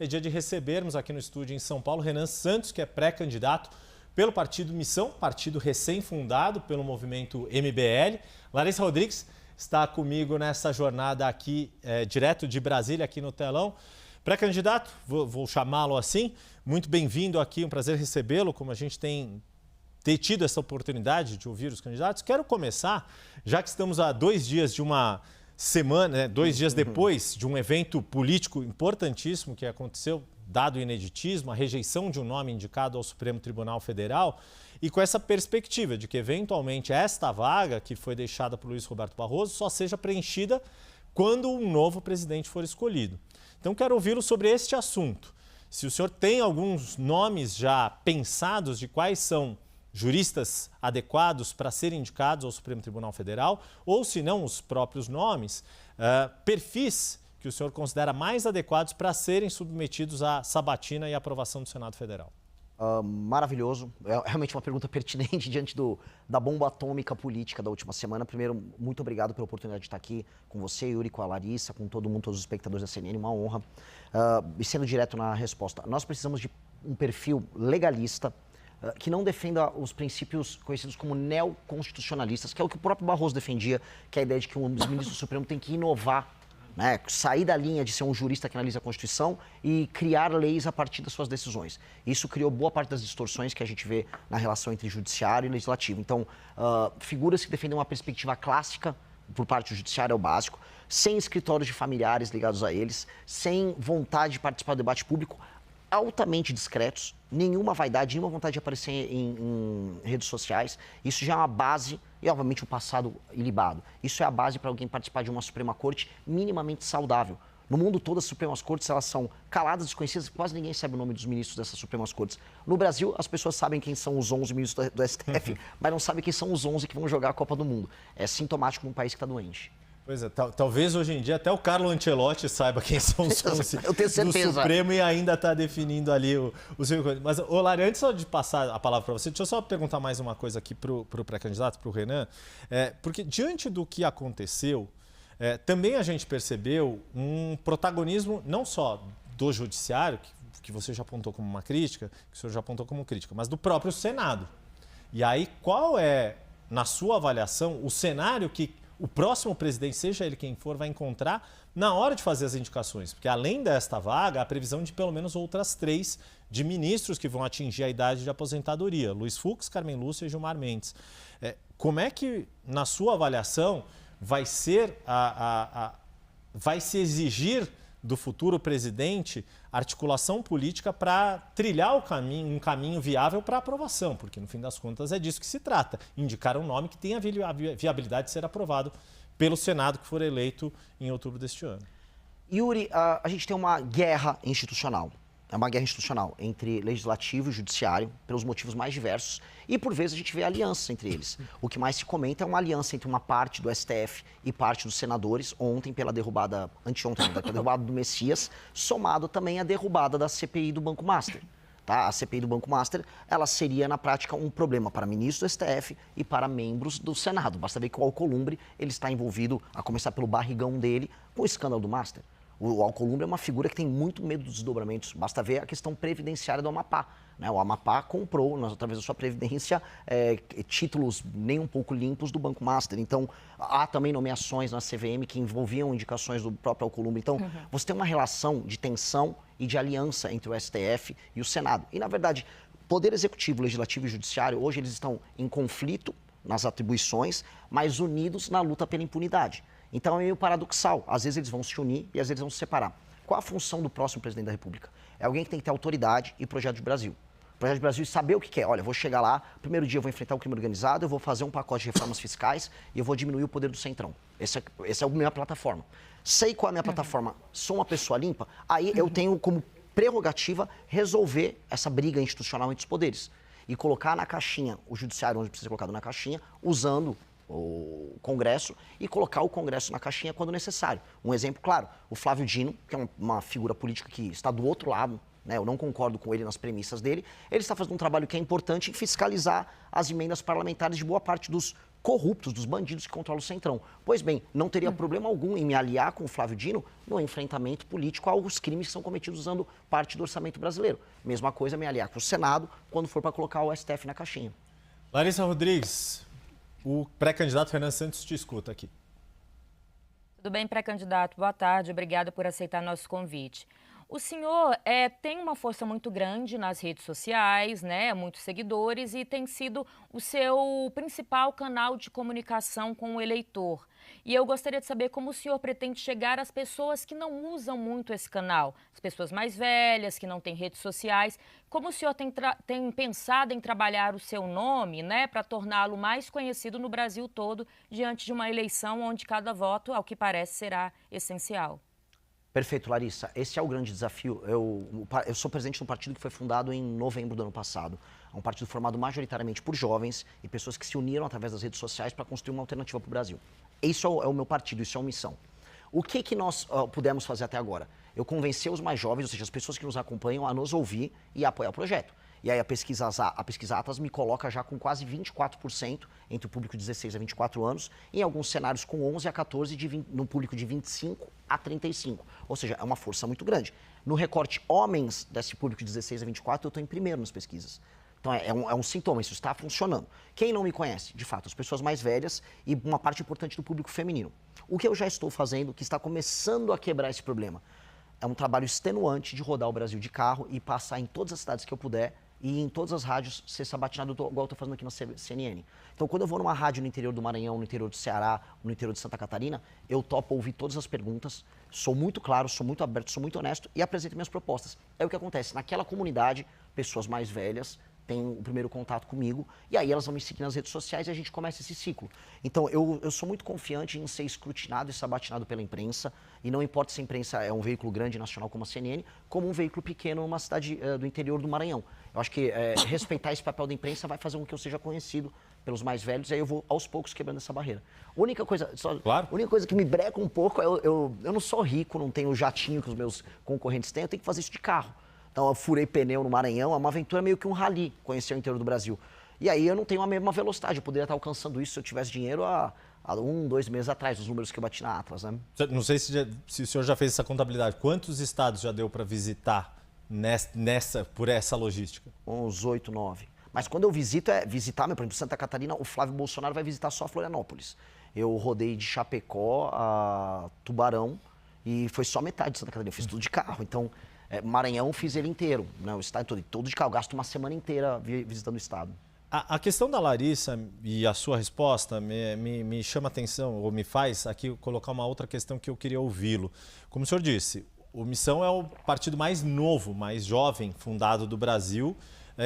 é dia de recebermos aqui no estúdio em São Paulo Renan Santos, que é pré-candidato pelo Partido Missão, partido recém-fundado pelo movimento MBL. Larissa Rodrigues está comigo nessa jornada aqui, direto de Brasília, aqui no telão. Pré-candidato, vou chamá-lo assim, muito bem-vindo aqui, um prazer recebê-lo, como a gente tem tido essa oportunidade de ouvir os candidatos. Quero começar, já que estamos a 2 dias de uma semana, 2 dias depois de um evento político importantíssimo que aconteceu, dado o ineditismo, a rejeição de um nome indicado ao Supremo Tribunal Federal, e com essa perspectiva de que, eventualmente, esta vaga que foi deixada por Luiz Roberto Barroso só seja preenchida quando um novo presidente for escolhido. Então, quero ouvi-lo sobre este assunto. Se o senhor tem alguns nomes já pensados de quais são juristas adequados para serem indicados ao Supremo Tribunal Federal, ou se não os próprios nomes, perfis que o senhor considera mais adequados para serem submetidos à sabatina e aprovação do Senado Federal. Maravilhoso, é realmente uma pergunta pertinente diante da bomba atômica política da última semana. Primeiro, muito obrigado pela oportunidade de estar aqui com você, Yuri, com a Larissa, com todo mundo, todos os espectadores da CNN, uma honra. E sendo direto na resposta, nós precisamos de um perfil legalista, que não defenda os princípios conhecidos como neoconstitucionalistas, que é o que o próprio Barroso defendia, que é a ideia de que um dos ministros do Supremo tem que inovar, né? Sair da linha de ser um jurista que analisa a Constituição e criar leis a partir das suas decisões. Isso criou boa parte das distorções que a gente vê na relação entre judiciário e legislativo. Então, figuras que defendem uma perspectiva clássica por parte do judiciário é o básico, sem escritórios de familiares ligados a eles, sem vontade de participar do debate público, altamente discretos, nenhuma vaidade, nenhuma vontade de aparecer em redes sociais. Isso já é uma base, e obviamente o passado ilibado. Isso é a base para alguém participar de uma Suprema Corte minimamente saudável. No mundo todo, as Supremas Cortes elas são caladas, desconhecidas, quase ninguém sabe o nome dos ministros dessas Supremas Cortes. No Brasil, as pessoas sabem quem são os 11 ministros do STF, mas não sabem quem são os 11 que vão jogar a Copa do Mundo. É sintomático num país que está doente. Pois é, talvez hoje em dia até o Carlo Ancelotti saiba quem são os 11 do Supremo e ainda está definindo ali o seu... Mas, Lari, antes só de passar a palavra para você, deixa eu só perguntar mais uma coisa aqui para o pré-candidato, para o Renan, porque diante do que aconteceu, também a gente percebeu um protagonismo não só do judiciário, que você já apontou como uma crítica, que o senhor já apontou como crítica, mas do próprio Senado. E aí, qual é, na sua avaliação, o cenário que o próximo presidente, seja ele quem for, vai encontrar na hora de fazer as indicações? Porque além desta vaga, há a previsão de pelo menos outras 3 de ministros que vão atingir a idade de aposentadoria. Luiz Fux, Carmen Lúcia e Gilmar Mendes. Como é que, na sua avaliação, vai ser vai se exigir do futuro presidente articulação política para trilhar um caminho viável para aprovação, porque no fim das contas é disso que se trata, indicar um nome que tenha a viabilidade de ser aprovado pelo Senado que for eleito em outubro deste ano. Yuri, a gente tem uma guerra institucional. É uma guerra institucional entre legislativo e judiciário, pelos motivos mais diversos, e por vezes a gente vê alianças entre eles. O que mais se comenta é uma aliança entre uma parte do STF e parte dos senadores, ontem pela derrubada, anteontem, pela derrubada do Messias, somado também à derrubada da CPI do Banco Master. Tá? A CPI do Banco Master, ela seria na prática um problema para ministros do STF e para membros do Senado. Basta ver que o Alcolumbre ele está envolvido, a começar pelo barrigão dele, com o escândalo do Master. O Alcolumbre é uma figura que tem muito medo dos desdobramentos. Basta ver a questão previdenciária do Amapá, né? O Amapá comprou, através da sua previdência, títulos nem um pouco limpos do Banco Master. Então, há também nomeações na CVM que envolviam indicações do próprio Alcolumbre. Então, você tem uma relação de tensão e de aliança entre o STF e o Senado. E, na verdade, Poder Executivo, Legislativo e Judiciário, hoje eles estão em conflito nas atribuições, mas unidos na luta pela impunidade. Então é meio paradoxal. Às vezes eles vão se unir e às vezes vão se separar. Qual a função do próximo presidente da República? É alguém que tem que ter autoridade e projeto de Brasil. Projeto de Brasil e saber o que quer. Olha, eu vou chegar lá, primeiro dia eu vou enfrentar o crime organizado, eu vou fazer um pacote de reformas fiscais e eu vou diminuir o poder do Centrão. Essa é a minha plataforma. Sei qual é a minha plataforma, sou uma pessoa limpa, aí eu tenho como prerrogativa resolver essa briga institucional entre os poderes. E colocar na caixinha o judiciário, onde precisa ser colocado na caixinha, usando o Congresso e colocar o Congresso na caixinha quando necessário. Um exemplo claro, o Flávio Dino, que é uma figura política que está do outro lado, né, eu não concordo com ele nas premissas dele, ele está fazendo um trabalho que é importante em fiscalizar as emendas parlamentares de boa parte dos corruptos, dos bandidos que controlam o Centrão. Pois bem, não teria problema algum em me aliar com o Flávio Dino no enfrentamento político aos crimes que são cometidos usando parte do orçamento brasileiro. Mesma coisa me aliar com o Senado quando for para colocar o STF na caixinha. Larissa Rodrigues, o pré-candidato Renan Santos te escuta aqui. Tudo bem, pré-candidato? Boa tarde, obrigada por aceitar nosso convite. O senhor tem uma força muito grande nas redes sociais, né? Muitos seguidores e tem sido o seu principal canal de comunicação com o eleitor. E eu gostaria de saber como o senhor pretende chegar às pessoas que não usam muito esse canal, as pessoas mais velhas, que não têm redes sociais. Como o senhor tem pensado em trabalhar o seu nome, né, para torná-lo mais conhecido no Brasil todo, diante de uma eleição onde cada voto, ao que parece, será essencial? Perfeito, Larissa. Esse é o grande desafio. Eu sou presidente de um partido que foi fundado em novembro do ano passado. É um partido formado majoritariamente por jovens e pessoas que se uniram através das redes sociais para construir uma alternativa para o Brasil. Isso é o meu partido, isso é uma missão. O que nós pudemos fazer até agora? Eu convenci os mais jovens, ou seja, as pessoas que nos acompanham, a nos ouvir e a apoiar o projeto. E aí a pesquisa Atas me coloca já com quase 24% entre o público de 16 a 24 anos, em alguns cenários com 11 a 14, no público de 25 a 35. Ou seja, é uma força muito grande. No recorte homens desse público de 16 a 24, eu estou em primeiro nas pesquisas. Então é um sintoma, isso está funcionando. Quem não me conhece, de fato, as pessoas mais velhas e uma parte importante do público feminino. O que eu já estou fazendo, que está começando a quebrar esse problema, é um trabalho extenuante de rodar o Brasil de carro e passar em todas as cidades que eu puder e em todas as rádios ser sabatinado igual eu estou fazendo aqui na CNN. Então, quando eu vou numa rádio no interior do Maranhão, no interior do Ceará, no interior de Santa Catarina, eu topo ouvir todas as perguntas, sou muito claro, sou muito aberto, sou muito honesto e apresento minhas propostas. É o que acontece. Naquela comunidade, pessoas mais velhas têm o primeiro contato comigo e aí elas vão me seguir nas redes sociais e a gente começa esse ciclo. Então, eu sou muito confiante em ser escrutinado e sabatinado pela imprensa e não importa se a imprensa é um veículo grande nacional como a CNN, como um veículo pequeno numa cidade do interior do Maranhão. Eu acho que respeitar esse papel da imprensa vai fazer com que eu seja conhecido pelos mais velhos e aí eu vou aos poucos quebrando essa barreira. A única coisa que me breca um pouco é eu não sou rico, não tenho o jatinho que os meus concorrentes têm, eu tenho que fazer isso de carro. Então eu furei pneu no Maranhão, é uma aventura meio que um rally, conhecer o interior do Brasil. E aí eu não tenho a mesma velocidade, eu poderia estar alcançando isso se eu tivesse dinheiro há 1, 2 meses atrás, os números que eu bati na Atlas, né? Não sei se o senhor já fez essa contabilidade. Quantos estados já deu para visitar por essa logística? Uns 8, 9. Mas quando eu visito, visitar, por exemplo, Santa Catarina, o Flávio Bolsonaro vai visitar só Florianópolis. Eu rodei de Chapecó a Tubarão e foi só metade de Santa Catarina, eu fiz tudo de carro. Então, Maranhão fiz ele inteiro, né? O estado todo de carro, eu gasto uma semana inteira visitando o estado. A questão da Larissa e a sua resposta me chama a atenção, ou me faz aqui colocar uma outra questão que eu queria ouvi-lo. Como o senhor disse, o Missão é o partido mais novo, mais jovem fundado do Brasil,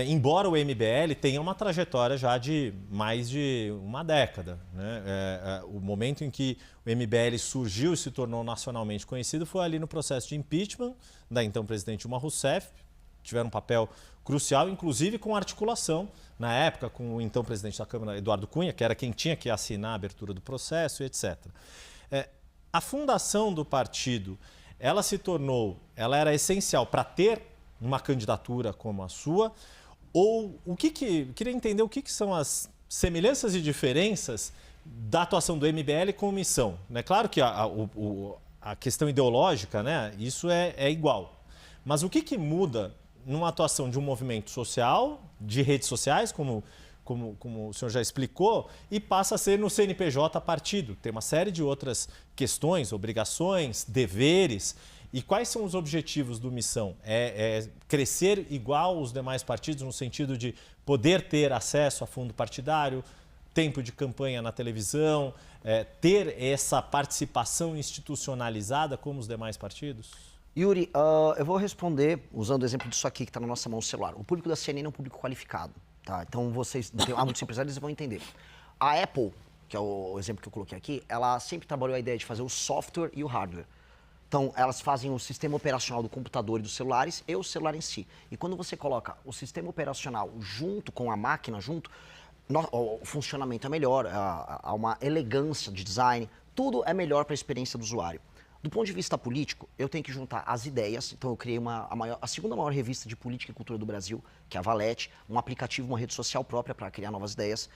embora o MBL tenha uma trajetória já de mais de uma década, né? O momento em que o MBL surgiu e se tornou nacionalmente conhecido foi ali no processo de impeachment da então presidente Dilma Rousseff. Tiveram um papel crucial, inclusive com articulação, na época, com o então presidente da Câmara, Eduardo Cunha, que era quem tinha que assinar a abertura do processo, etc. A fundação do partido, ela era essencial para ter uma candidatura como a sua, ou queria entender o que são as semelhanças e diferenças da atuação do MBL com a Missão. É claro que a questão ideológica, né, isso é igual, mas o que muda numa atuação de um movimento social, de redes sociais, como o senhor já explicou, e passa a ser no CNPJ partido. Tem uma série de outras questões, obrigações, deveres. E quais são os objetivos do Missão? É crescer igual os demais partidos, no sentido de poder ter acesso a fundo partidário, tempo de campanha na televisão, ter essa participação institucionalizada como os demais partidos? Yuri, eu vou responder usando o exemplo disso aqui que está na nossa mão, o celular. O público da CNN é um público qualificado, tá? Então há muitos empresários que vão entender. A Apple, que é o exemplo que eu coloquei aqui, ela sempre trabalhou a ideia de fazer o software e o hardware. Então, elas fazem o sistema operacional do computador e dos celulares e o celular em si. E quando você coloca o sistema operacional junto com a máquina, o funcionamento é melhor, há uma elegância de design, tudo é melhor para a experiência do usuário. Do ponto de vista político, eu tenho que juntar as ideias. Então, eu criei a segunda maior revista de política e cultura do Brasil, que é a Valete, um aplicativo, uma rede social própria para criar novas ideias.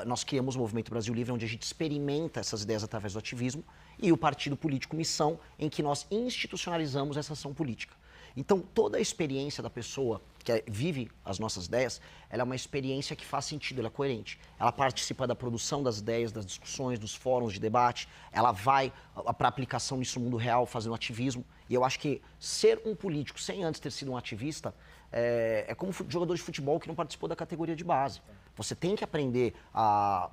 Nós criamos o Movimento Brasil Livre, onde a gente experimenta essas ideias através do ativismo, e o Partido Político Missão, em que nós institucionalizamos essa ação política. Então, toda a experiência da pessoa que vive as nossas ideias, ela é uma experiência que faz sentido, ela é coerente. Ela participa da produção das ideias, das discussões, dos fóruns de debate, ela vai para a aplicação nisso no mundo real, fazendo ativismo. E eu acho que ser um político sem antes ter sido um ativista é como jogador de futebol que não participou da categoria de base. Você tem que aprender a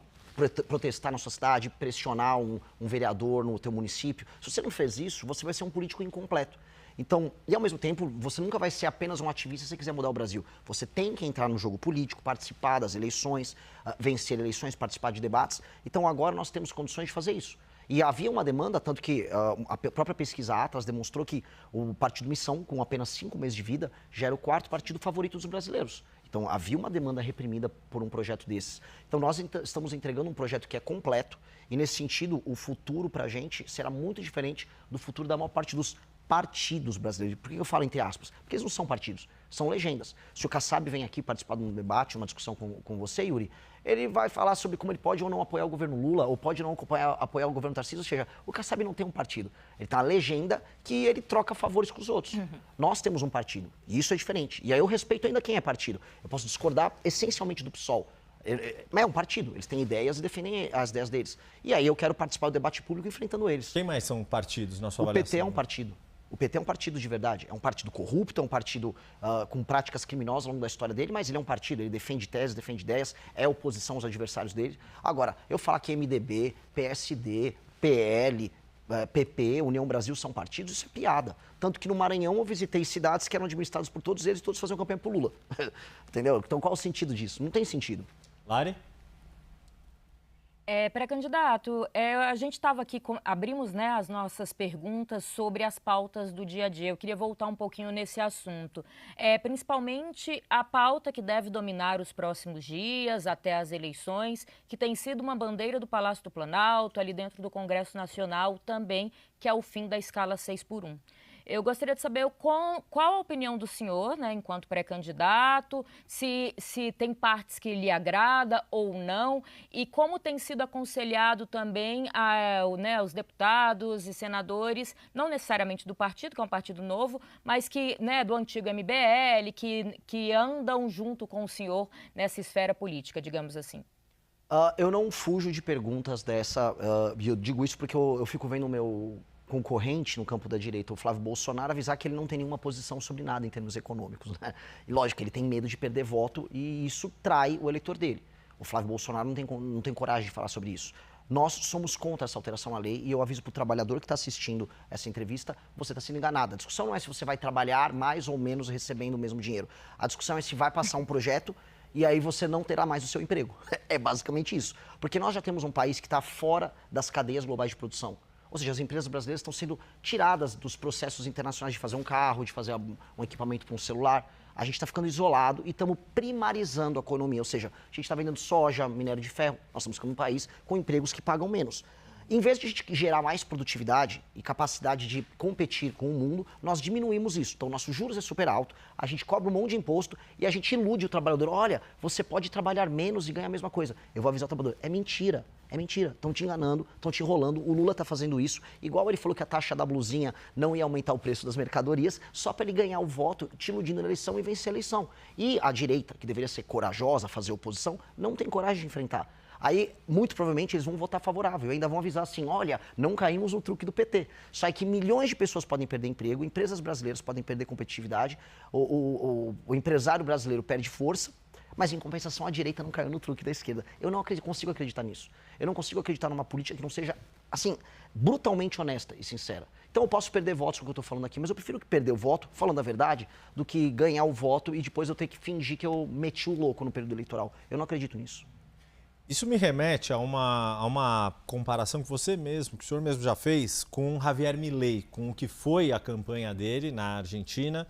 protestar na sua cidade, pressionar um vereador no teu município. Se você não fez isso, você vai ser um político incompleto. Então, e ao mesmo tempo, você nunca vai ser apenas um ativista se você quiser mudar o Brasil. Você tem que entrar no jogo político, participar das eleições, vencer eleições, participar de debates. Então, agora nós temos condições de fazer isso. E havia uma demanda, tanto que a própria pesquisa Atlas demonstrou que o Partido Missão, com apenas 5 meses de vida, já era o 4º partido favorito dos brasileiros. Então, havia uma demanda reprimida por um projeto desses. Então, nós estamos entregando um projeto que é completo e, nesse sentido, o futuro para a gente será muito diferente do futuro da maior parte dos partidos brasileiros. Por que eu falo entre aspas? Porque eles não são partidos, são legendas. Se o Kassab vem aqui participar de um debate, uma discussão com você, Yuri, ele vai falar sobre como ele pode ou não apoiar o governo Lula, ou pode não apoiar o governo Tarcísio, ou seja, o Kassab não tem um partido. Ele tem uma legenda que ele troca favores com os outros. Nós temos um partido, e isso é diferente. E aí eu respeito ainda quem é partido. Eu posso discordar essencialmente do PSOL. Mas é um partido, eles têm ideias e defendem as ideias deles. E aí eu quero participar do debate público enfrentando eles. Quem mais são partidos na sua avaliação? O PT é um né? partido. O PT é um partido de verdade, é um partido corrupto, é um partido com práticas criminosas ao longo da história dele, mas ele é um partido, ele defende teses, defende ideias, é oposição aos adversários dele. Agora, eu falar que MDB, PSD, PL, PP, União Brasil são partidos, isso é piada. Tanto que no Maranhão eu visitei cidades que eram administradas por todos eles e todos faziam campanha por Lula. Entendeu? Então qual o sentido disso? Não tem sentido. Lari? Pré-candidato, a gente estava aqui, abrimos, né, as nossas perguntas sobre as pautas do dia a dia. Eu queria voltar um pouquinho nesse assunto. Principalmente a pauta que deve dominar os próximos dias, até as eleições, que tem sido uma bandeira do Palácio do Planalto, ali dentro do Congresso Nacional também, que é o fim da escala 6x1. Eu gostaria de saber qual a opinião do senhor, né, enquanto pré-candidato, se tem partes que lhe agrada ou não, e como tem sido aconselhado também os deputados e senadores, não necessariamente do partido, que é um partido novo, mas que, né, do antigo MBL, que andam junto com o senhor nessa esfera política, digamos assim. Eu não fujo de perguntas dessa, eu digo isso porque eu fico vendo o meu concorrente no campo da direita, o Flávio Bolsonaro, avisar que ele não tem nenhuma posição sobre nada em termos econômicos, né? E lógico, ele tem medo de perder voto e isso trai o eleitor dele. O Flávio Bolsonaro não tem coragem de falar sobre isso. Nós somos contra essa alteração à lei e eu aviso para o trabalhador que está assistindo essa entrevista, você está sendo enganado. A discussão não é se você vai trabalhar mais ou menos recebendo o mesmo dinheiro. A discussão é se vai passar um projeto e aí você não terá mais o seu emprego. É basicamente isso. Porque nós já temos um país que está fora das cadeias globais de produção. Ou seja, as empresas brasileiras estão sendo tiradas dos processos internacionais de fazer um carro, de fazer um equipamento para um celular. A gente está ficando isolado e estamos primarizando a economia. Ou seja, a gente está vendendo soja, minério de ferro. Nós estamos ficando um país com empregos que pagam menos. Em vez de a gente gerar mais produtividade e capacidade de competir com o mundo, nós diminuímos isso. Então, nossos juros é super alto, a gente cobra um monte de imposto e a gente ilude o trabalhador. Olha, você pode trabalhar menos e ganhar a mesma coisa. Eu vou avisar o trabalhador. É mentira. É mentira. Estão te enganando, estão te enrolando. O Lula está fazendo isso. Igual ele falou que a taxa da blusinha não ia aumentar o preço das mercadorias, só para ele ganhar o voto, te iludindo na eleição e vencer a eleição. E a direita, que deveria ser corajosa, fazer oposição, não tem coragem de enfrentar. Aí, muito provavelmente, eles vão votar favorável. Ainda vão avisar assim, olha, não caímos no truque do PT. Só que milhões de pessoas podem perder emprego, empresas brasileiras podem perder competitividade, o empresário brasileiro perde força, mas em compensação a direita não caiu no truque da esquerda. Eu não consigo acreditar nisso. Eu não consigo acreditar numa política que não seja, assim, brutalmente honesta e sincera. Então eu posso perder votos com o que eu estou falando aqui, mas eu prefiro perder o voto, falando a verdade, do que ganhar o voto e depois eu ter que fingir que eu meti o louco no período eleitoral. Eu não acredito nisso. Isso me remete a uma comparação que você mesmo, que o senhor mesmo já fez, com Javier Milei, com o que foi a campanha dele na Argentina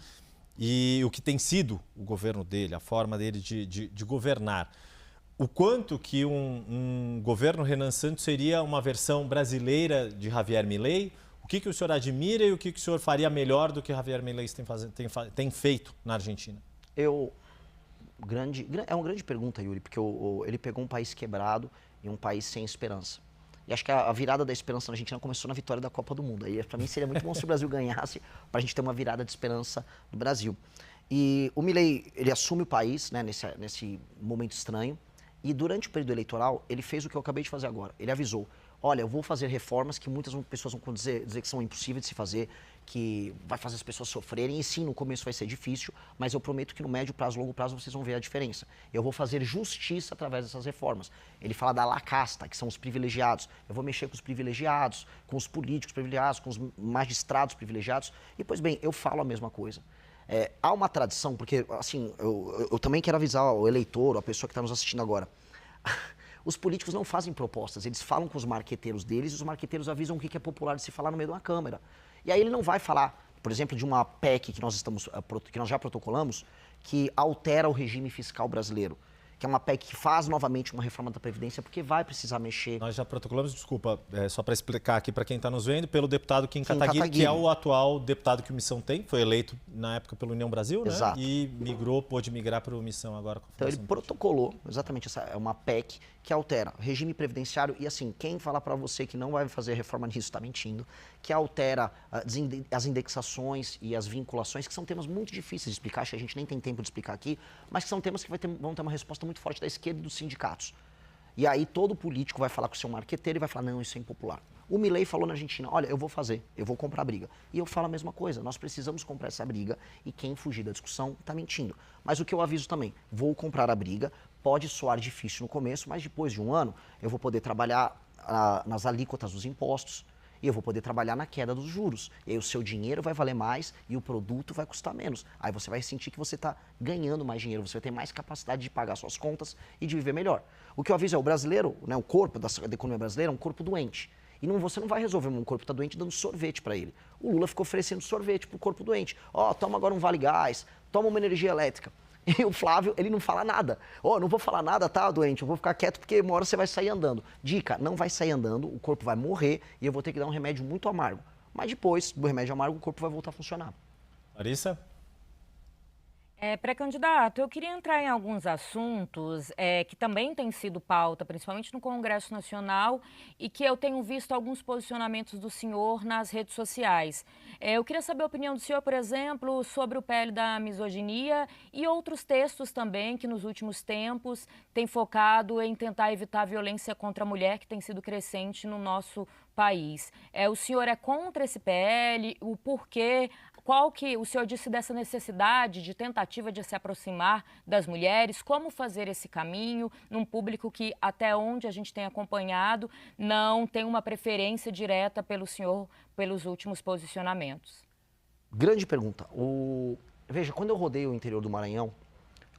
e o que tem sido o governo dele, a forma dele de governar. O quanto que um governo Renan Santos seria uma versão brasileira de Javier Milei, O que o senhor admira e o que o senhor faria melhor do que Javier Milei tem feito na Argentina? É uma grande pergunta, Yuri, porque ele pegou um país quebrado e um país sem esperança. E acho que a virada da esperança na Argentina começou na vitória da Copa do Mundo. Aí, para mim, seria muito bom se o Brasil ganhasse, para a gente ter uma virada de esperança no Brasil. E o Milei, ele assume o país, né, nesse momento estranho, e durante o período eleitoral, ele fez o que eu acabei de fazer agora. Ele avisou, olha, eu vou fazer reformas que muitas pessoas vão dizer que são impossíveis de se fazer, que vai fazer as pessoas sofrerem, e sim, no começo vai ser difícil, mas eu prometo que no médio prazo, longo prazo, vocês vão ver a diferença. Eu vou fazer justiça através dessas reformas. Ele fala da la casta, que são os privilegiados. Eu vou mexer com os privilegiados, com os políticos privilegiados, com os magistrados privilegiados. E, pois bem, eu falo a mesma coisa. Há uma tradição, porque, assim, eu também quero avisar o eleitor, a pessoa que está nos assistindo agora. Os políticos não fazem propostas, eles falam com os marqueteiros deles e os marqueteiros avisam o que é popular de se falar no meio de uma câmera. E aí ele não vai falar, por exemplo, de uma PEC que nós já protocolamos, que altera o regime fiscal brasileiro. Que é uma PEC que faz novamente uma reforma da Previdência, porque vai precisar mexer. Nós já protocolamos, desculpa, só para explicar aqui para quem está nos vendo, pelo deputado Kim Kataguiri, que é o atual deputado que o Missão tem, foi eleito na época pelo União Brasil, né? Exato. E pôde migrar para o Missão agora. Com a então ele protocolou, exatamente, essa é uma PEC que altera regime previdenciário e assim, quem falar para você que não vai fazer reforma nisso está mentindo, que altera as indexações e as vinculações, que são temas muito difíceis de explicar, acho que a gente nem tem tempo de explicar aqui, mas que são temas que vão ter uma resposta muito forte da esquerda e dos sindicatos. E aí todo político vai falar com o seu marqueteiro e vai falar, não, isso é impopular. O Milei falou na Argentina, olha, eu vou fazer, eu vou comprar a briga. E eu falo a mesma coisa, nós precisamos comprar essa briga e quem fugir da discussão está mentindo. Mas o que eu aviso também, vou comprar a briga, pode soar difícil no começo, mas depois de um ano eu vou poder trabalhar nas alíquotas dos impostos, e eu vou poder trabalhar na queda dos juros. E aí o seu dinheiro vai valer mais e o produto vai custar menos. Aí você vai sentir que você está ganhando mais dinheiro, você vai ter mais capacidade de pagar suas contas e de viver melhor. O que eu aviso é o brasileiro, né, o corpo da economia brasileira é um corpo doente. E você não vai resolver um corpo que está doente dando sorvete para ele. O Lula ficou oferecendo sorvete para o corpo doente. Toma agora um Vale Gás, toma uma energia elétrica. E o Flávio, ele não fala nada. Não vou falar nada, tá, doente? Eu vou ficar quieto porque uma hora você vai sair andando. Dica, não vai sair andando, o corpo vai morrer e eu vou ter que dar um remédio muito amargo. Mas depois do remédio amargo, o corpo vai voltar a funcionar. Larissa? Pré-candidato, eu queria entrar em alguns assuntos que também têm sido pauta, principalmente no Congresso Nacional, e que eu tenho visto alguns posicionamentos do senhor nas redes sociais. Eu queria saber a opinião do senhor, por exemplo, sobre o PL da misoginia e outros textos também que nos últimos tempos têm focado em tentar evitar a violência contra a mulher, que tem sido crescente no nosso país. O senhor é contra esse PL? O porquê? Qual que o senhor disse dessa necessidade de tentativa de se aproximar das mulheres? Como fazer esse caminho num público que, até onde a gente tem acompanhado, não tem uma preferência direta pelo senhor pelos últimos posicionamentos? Grande pergunta. Veja, quando eu rodei o interior do Maranhão,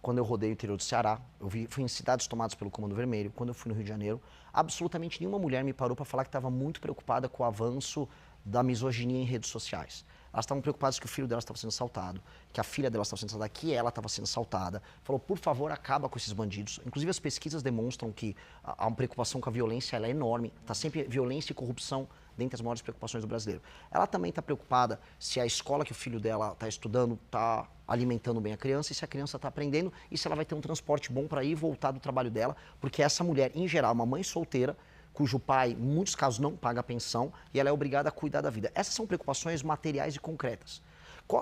quando eu rodei o interior do Ceará, fui em cidades tomadas pelo Comando Vermelho, quando eu fui no Rio de Janeiro, absolutamente nenhuma mulher me parou para falar que estava muito preocupada com o avanço da misoginia em redes sociais. Elas estavam preocupadas que o filho delas estava sendo assaltado, que a filha delas estava sendo assaltada, que ela estava sendo assaltada. Falou, por favor, acaba com esses bandidos. Inclusive, as pesquisas demonstram que há uma preocupação com a violência, ela é enorme. Está sempre violência e corrupção dentre as maiores preocupações do brasileiro. Ela também está preocupada se a escola que o filho dela está estudando está alimentando bem a criança, e se a criança está aprendendo, e se ela vai ter um transporte bom para ir e voltar do trabalho dela, porque essa mulher, em geral, uma mãe solteira, cujo pai, em muitos casos, não paga a pensão e ela é obrigada a cuidar da vida. Essas são preocupações materiais e concretas.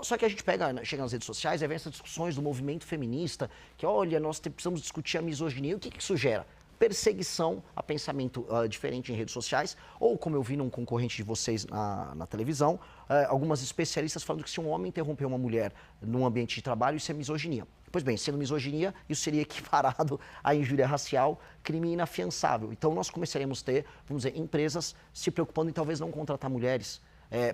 Só que a gente chega nas redes sociais e vê essas discussões do movimento feminista, que, olha, nós precisamos discutir a misoginia. O que isso gera? Perseguição a pensamento diferente em redes sociais, ou, como eu vi num concorrente de vocês na televisão, algumas especialistas falando que se um homem interromper uma mulher num ambiente de trabalho, isso é misoginia. Pois bem, sendo misoginia, isso seria equiparado à injúria racial, crime inafiançável. Então nós começaremos a ter, vamos dizer, empresas se preocupando em talvez não contratar mulheres,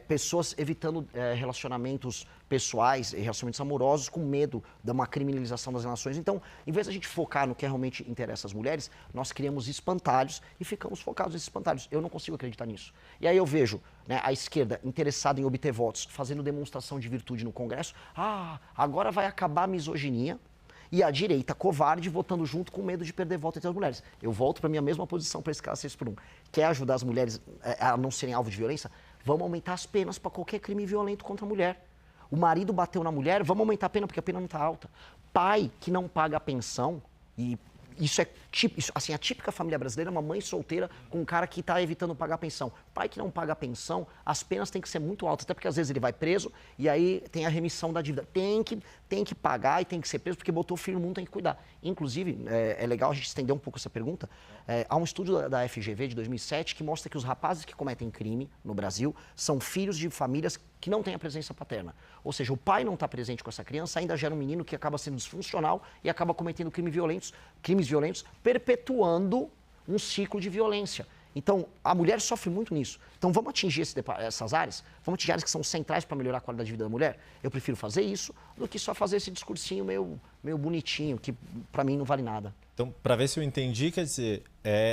pessoas evitando relacionamentos pessoais, relacionamentos amorosos, com medo de uma criminalização das relações. Então, em vez de a gente focar no que realmente interessa às mulheres, nós criamos espantalhos e ficamos focados nesses espantalhos. Eu não consigo acreditar nisso. E aí eu vejo, né, a esquerda interessada em obter votos, fazendo demonstração de virtude no Congresso. Agora vai acabar a misoginia. E a direita covarde votando junto com medo de perder voto entre as mulheres. Eu volto para a minha mesma posição para esse caso 6x1. Quer ajudar as mulheres a não serem alvo de violência? Vamos aumentar as penas para qualquer crime violento contra a mulher. O marido bateu na mulher, vamos aumentar a pena porque a pena não está alta. Pai que não paga a pensão, e isso é assim, a típica família brasileira é uma mãe solteira com um cara que está evitando pagar a pensão. Pai que não paga a pensão, as penas têm que ser muito altas, até porque às vezes ele vai preso e aí tem a remissão da dívida. Tem que pagar e tem que ser preso porque botou o filho no mundo, tem que cuidar. Inclusive, é legal a gente estender um pouco essa pergunta. Há um estudo da FGV de 2007 que mostra que os rapazes que cometem crime no Brasil são filhos de famílias que não têm a presença paterna. Ou seja, o pai não está presente com essa criança, ainda gera um menino que acaba sendo disfuncional e acaba cometendo crimes violentos, perpetuando um ciclo de violência. Então, a mulher sofre muito nisso. Então, vamos atingir essas áreas? Vamos atingir áreas que são centrais para melhorar a qualidade de vida da mulher? Eu prefiro fazer isso do que só fazer esse discursinho meio bonitinho, que para mim não vale nada. Então, para ver se eu entendi, quer dizer,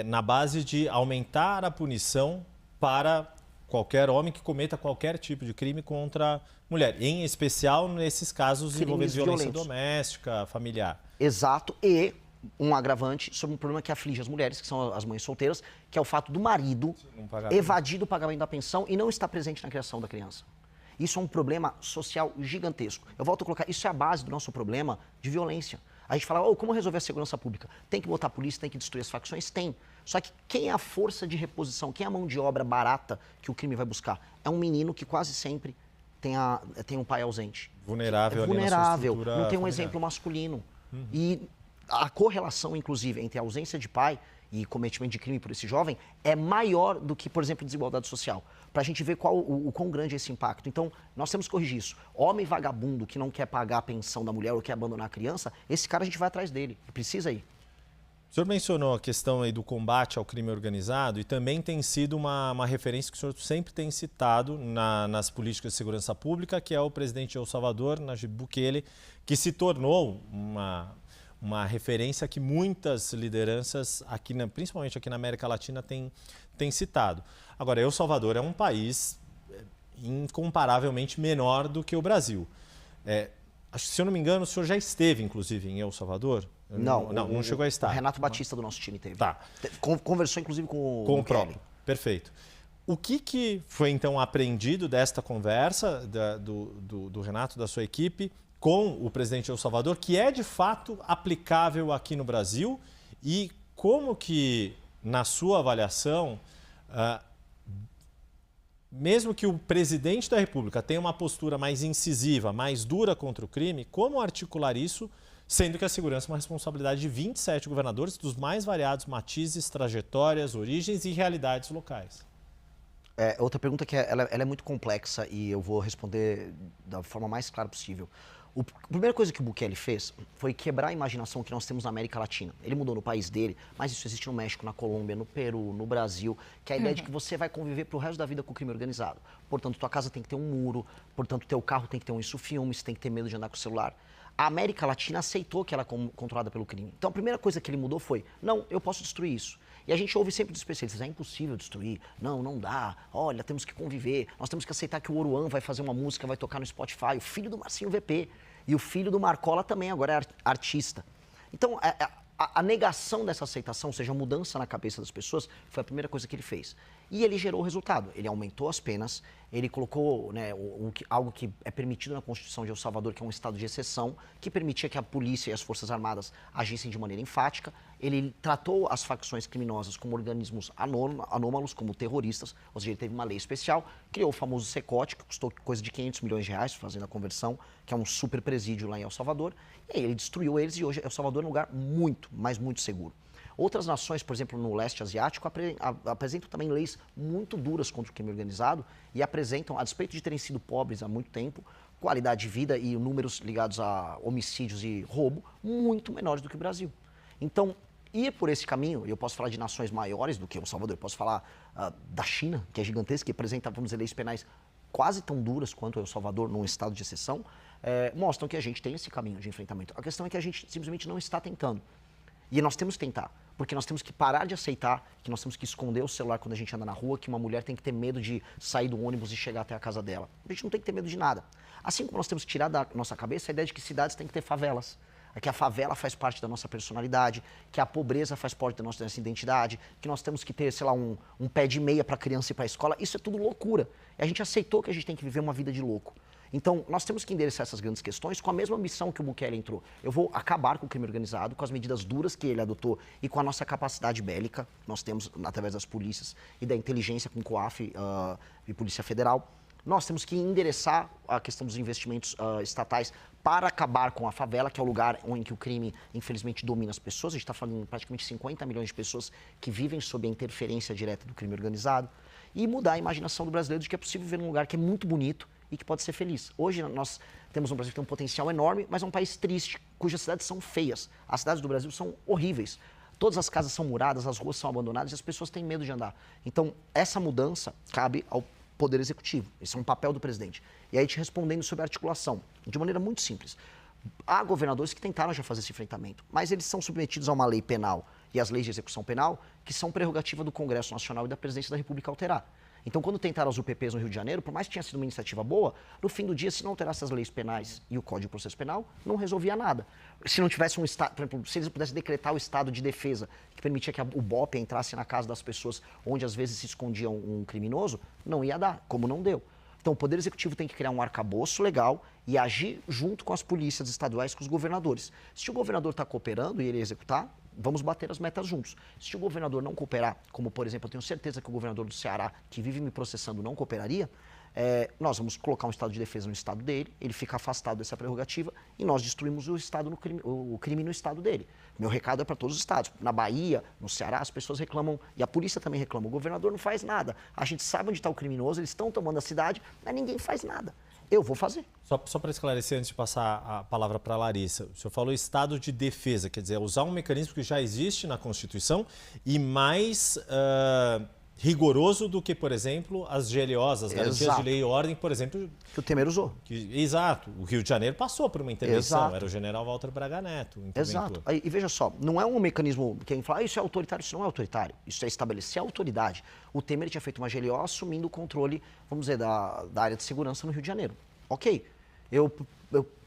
na base de aumentar a punição para qualquer homem que cometa qualquer tipo de crime contra a mulher, em especial nesses casos envolvendo violência doméstica, familiar. Exato, e um agravante sobre um problema que aflige as mulheres, que são as mães solteiras, que é o fato do marido evadir do pagamento da pensão e não estar presente na criação da criança. Isso é um problema social gigantesco. Eu volto a colocar, isso é a base do nosso problema de violência. A gente fala, como resolver a segurança pública? Tem que botar a polícia, tem que destruir as facções? Tem. Só que quem é a força de reposição, quem é a mão de obra barata que o crime vai buscar? É um menino que quase sempre tem um pai ausente. Vulnerável, não tem um familiar. Exemplo masculino. E a correlação, inclusive, entre a ausência de pai e cometimento de crime por esse jovem é maior do que, por exemplo, desigualdade social. Para a gente ver o quão grande é esse impacto. Então, nós temos que corrigir isso. Homem vagabundo que não quer pagar a pensão da mulher ou quer abandonar a criança, esse cara a gente vai atrás dele. Precisa ir. O senhor mencionou a questão aí do combate ao crime organizado e também tem sido uma referência que o senhor sempre tem citado nas políticas de segurança pública, que é o presidente de El Salvador, Nayib Bukele, que se tornou uma referência que muitas lideranças, principalmente aqui na América Latina, têm citado. Agora, El Salvador é um país incomparavelmente menor do que o Brasil. Acho que, se eu não me engano, o senhor já esteve, inclusive, em El Salvador? Não chegou a estar. O Renato Batista do nosso time teve. Tá. Conversou, inclusive, com o próprio. Perfeito. O que foi, então, aprendido desta conversa do Renato, da sua equipe, com o presidente de El Salvador, que é, de fato, aplicável aqui no Brasil? E como que, na sua avaliação, mesmo que o presidente da República tenha uma postura mais incisiva, mais dura contra o crime, como articular isso, sendo que a segurança é uma responsabilidade de 27 governadores dos mais variados matizes, trajetórias, origens e realidades locais? Outra pergunta que ela é muito complexa e eu vou responder da forma mais clara possível. A primeira coisa que o Bukele fez foi quebrar a imaginação que nós temos na América Latina. Ele mudou no país dele, mas isso existe no México, na Colômbia, no Peru, no Brasil, que é a ideia de que você vai conviver pro resto da vida com o crime organizado. Portanto, tua casa tem que ter um muro, portanto, teu carro tem que ter um isso-filme, você tem que ter medo de andar com o celular. A América Latina aceitou que ela é controlada pelo crime. Então, a primeira coisa que ele mudou foi, não, eu posso destruir isso. E a gente ouve sempre dos especialistas, é impossível destruir, não dá, olha, temos que conviver, nós temos que aceitar que o Oruan vai fazer uma música, vai tocar no Spotify, o filho do Marcinho VP, e o filho do Marcola também agora é artista. Então, a negação dessa aceitação, ou seja, a mudança na cabeça das pessoas, foi a primeira coisa que ele fez. E ele gerou o resultado. Ele aumentou as penas, ele colocou algo que é permitido na Constituição de El Salvador, que é um estado de exceção, que permitia que a polícia e as Forças Armadas agissem de maneira enfática. Ele tratou as facções criminosas como organismos anômalos, como terroristas, ou seja, ele teve uma lei especial, criou o famoso Secote, que custou coisa de 500 milhões de reais, fazendo a conversão, que é um super presídio lá em El Salvador. E aí ele destruiu eles e hoje El Salvador é um lugar muito, mas muito seguro. Outras nações, por exemplo, no leste asiático, apresentam também leis muito duras contra o crime organizado e apresentam, a despeito de terem sido pobres há muito tempo, qualidade de vida e números ligados a homicídios e roubo muito menores do que o Brasil. Então, ir por esse caminho, e eu posso falar de nações maiores do que El Salvador, eu posso falar da China, que é gigantesca, que apresenta, vamos dizer, leis penais quase tão duras quanto El Salvador, num estado de exceção, mostram que a gente tem esse caminho de enfrentamento. A questão é que a gente simplesmente não está tentando. E nós temos que tentar, porque nós temos que parar de aceitar que nós temos que esconder o celular quando a gente anda na rua, que uma mulher tem que ter medo de sair do ônibus e chegar até a casa dela. A gente não tem que ter medo de nada. Assim como nós temos que tirar da nossa cabeça a ideia de que cidades têm que ter favelas. é que a favela faz parte da nossa personalidade, que a pobreza faz parte da nossa identidade, que nós temos que ter, sei lá, um pé de meia para a criança ir para a escola. Isso é tudo loucura. E a gente aceitou que a gente tem que viver uma vida de louco. Então, nós temos que endereçar essas grandes questões com a mesma missão que o Bukele entrou. Eu vou acabar com o crime organizado, com as medidas duras que ele adotou e com a nossa capacidade bélica, nós temos através das polícias e da inteligência com o COAF e Polícia Federal. Nós temos que endereçar a questão dos investimentos estatais para acabar com a favela, que é o lugar em que o crime, infelizmente, domina as pessoas. A gente está falando de praticamente 50 milhões de pessoas que vivem sob a interferência direta do crime organizado. E mudar a imaginação do brasileiro de que é possível viver num lugar que é muito bonito e que pode ser feliz. Hoje nós temos um Brasil que tem um potencial enorme, mas é um país triste, cujas cidades são feias. As cidades do Brasil são horríveis. Todas as casas são muradas, as ruas são abandonadas e as pessoas têm medo de andar. Então, essa mudança cabe ao Poder Executivo. Esse é um papel do presidente. E aí, te respondendo sobre a articulação, de maneira muito simples. Há governadores que tentaram já fazer esse enfrentamento, mas eles são submetidos a uma lei penal e às leis de execução penal, que são prerrogativa do Congresso Nacional e da Presidência da República alterar. Então, quando tentaram as UPPs no Rio de Janeiro, por mais que tenha sido uma iniciativa boa, no fim do dia, se não alterasse as leis penais e o Código de Processo Penal, não resolvia nada. Se não tivesse um estado, por exemplo, se eles pudessem decretar o estado de defesa, que permitia que o BOP entrasse na casa das pessoas onde às vezes se escondia um criminoso, não ia dar, como não deu. Então, o Poder Executivo tem que criar um arcabouço legal e agir junto com as polícias estaduais, com os governadores. Se o governador está cooperando e ele executar, vamos bater as metas juntos. Se o governador não cooperar, como, por exemplo, eu tenho certeza que o governador do Ceará, que vive me processando, não cooperaria, nós vamos colocar um estado de defesa no estado dele, ele fica afastado dessa prerrogativa e nós destruímos o crime no estado dele. Meu recado é para todos os estados. Na Bahia, no Ceará, as pessoas reclamam, e a polícia também reclama, o governador não faz nada. A gente sabe onde está o criminoso, eles estão tomando a cidade, mas ninguém faz nada. Eu vou fazer. Só para esclarecer, antes de passar a palavra para a Larissa, o senhor falou estado de defesa, quer dizer, usar um mecanismo que já existe na Constituição e mais rigoroso do que, por exemplo, as GLOs, as garantias de lei e ordem, por exemplo... Que o Temer usou. Exato. O Rio de Janeiro passou por uma intervenção, Exato. Era o general Walter Braga Neto. Exato. E veja só, não é um mecanismo, quem fala, isso é autoritário, isso não é autoritário, isso é estabelecer a autoridade. O Temer tinha feito uma GLO assumindo o controle, vamos dizer, da área de segurança no Rio de Janeiro. Ok, eu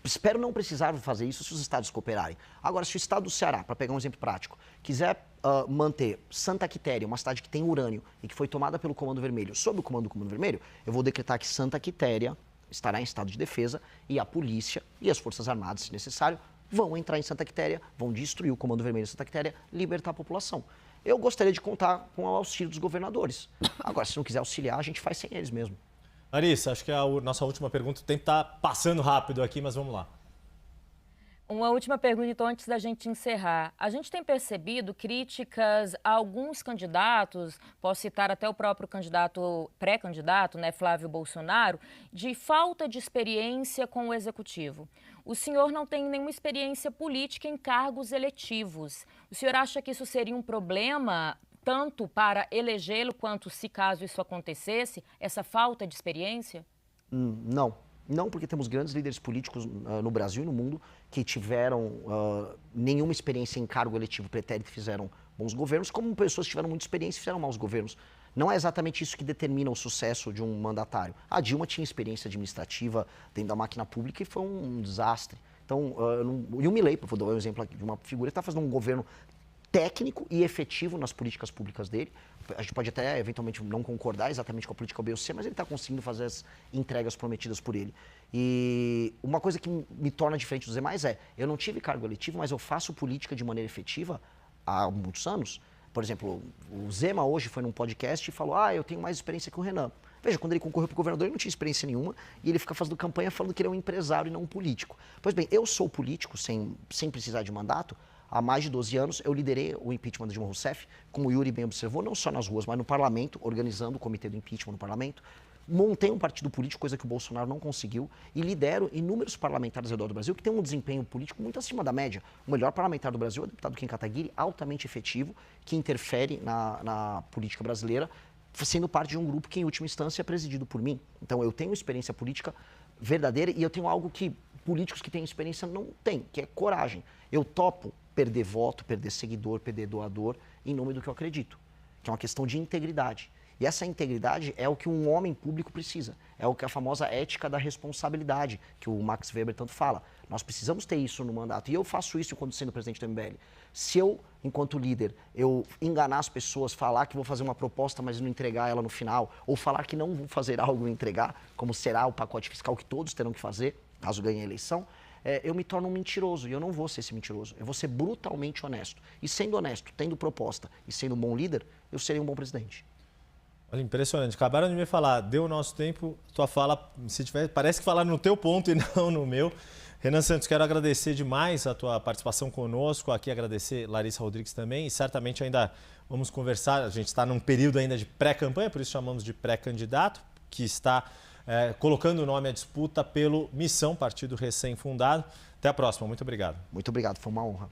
espero não precisar fazer isso se os estados cooperarem. Agora, se o estado do Ceará, para pegar um exemplo prático, quiser manter Santa Quitéria, uma cidade que tem urânio e que foi tomada pelo Comando Vermelho, sob o comando do Comando Vermelho, eu vou decretar que Santa Quitéria estará em estado de defesa e a polícia e as Forças Armadas, se necessário, vão entrar em Santa Quitéria, vão destruir o Comando Vermelho em Santa Quitéria, libertar a população. Eu gostaria de contar com o auxílio dos governadores. Agora, se não quiser auxiliar, a gente faz sem eles mesmo. Larissa, acho que a nossa última pergunta tem que estar passando rápido aqui, mas vamos lá. Uma última pergunta, então, antes da gente encerrar. A gente tem percebido críticas a alguns candidatos, posso citar até o próprio pré-candidato, né, Flávio Bolsonaro, de falta de experiência com o executivo. O senhor não tem nenhuma experiência política em cargos eletivos. O senhor acha que isso seria um problema, tanto para elegê-lo quanto, se caso isso acontecesse, essa falta de experiência? Não. Não, porque temos grandes líderes políticos no Brasil e no mundo que tiveram nenhuma experiência em cargo eletivo pretérito e fizeram bons governos, como pessoas que tiveram muita experiência e fizeram maus governos. Não é exatamente isso que determina o sucesso de um mandatário. A Dilma tinha experiência administrativa dentro da máquina pública e foi um desastre. Então, e o Milei, vou dar um exemplo aqui de uma figura que está fazendo um governo técnico e efetivo nas políticas públicas dele. A gente pode até, eventualmente, não concordar exatamente com a política B ou C, mas ele está conseguindo fazer as entregas prometidas por ele. E uma coisa que me torna diferente dos demais eu não tive cargo eletivo, mas eu faço política de maneira efetiva há muitos anos. Por exemplo, o Zema hoje foi num podcast e falou, eu tenho mais experiência que o Renan. Veja, quando ele concorreu para o governador, ele não tinha experiência nenhuma e ele fica fazendo campanha falando que ele é um empresário e não um político. Pois bem, eu sou político sem precisar de mandato. Há mais de 12 anos, eu liderei o impeachment de Dilma Rousseff, como o Yuri bem observou, não só nas ruas, mas no parlamento, organizando o comitê do impeachment no parlamento. Montei um partido político, coisa que o Bolsonaro não conseguiu, e lidero inúmeros parlamentares ao redor do Brasil que têm um desempenho político muito acima da média. O melhor parlamentar do Brasil é o deputado Kim Kataguiri, altamente efetivo, que interfere na política brasileira, sendo parte de um grupo que, em última instância, é presidido por mim. Então, eu tenho experiência política verdadeira e eu tenho algo que políticos que têm experiência não têm, que é coragem. Eu topo perder voto, perder seguidor, perder doador, em nome do que eu acredito, que é uma questão de integridade. E essa integridade é o que um homem público precisa. É o que a famosa ética da responsabilidade, que o Max Weber tanto fala. Nós precisamos ter isso no mandato. E eu faço isso quando sendo presidente do MBL. Se eu, enquanto líder, eu enganar as pessoas, falar que vou fazer uma proposta, mas não entregar ela no final, ou falar que não vou fazer algo e entregar, como será o pacote fiscal que todos terão que fazer, caso ganhe a eleição, eu me torno um mentiroso. E eu não vou ser esse mentiroso. Eu vou ser brutalmente honesto. E sendo honesto, tendo proposta e sendo um bom líder, eu serei um bom presidente. Olha, impressionante. Acabaram de me falar, deu o nosso tempo, tua fala, parece que falaram no teu ponto e não no meu. Renan Santos, quero agradecer demais a tua participação conosco, aqui agradecer Larissa Rodrigues também, e certamente ainda vamos conversar, a gente está num período ainda de pré-campanha, por isso chamamos de pré-candidato, que está colocando o nome à disputa pelo Missão, partido recém-fundado. Até a próxima, muito obrigado. Muito obrigado, foi uma honra.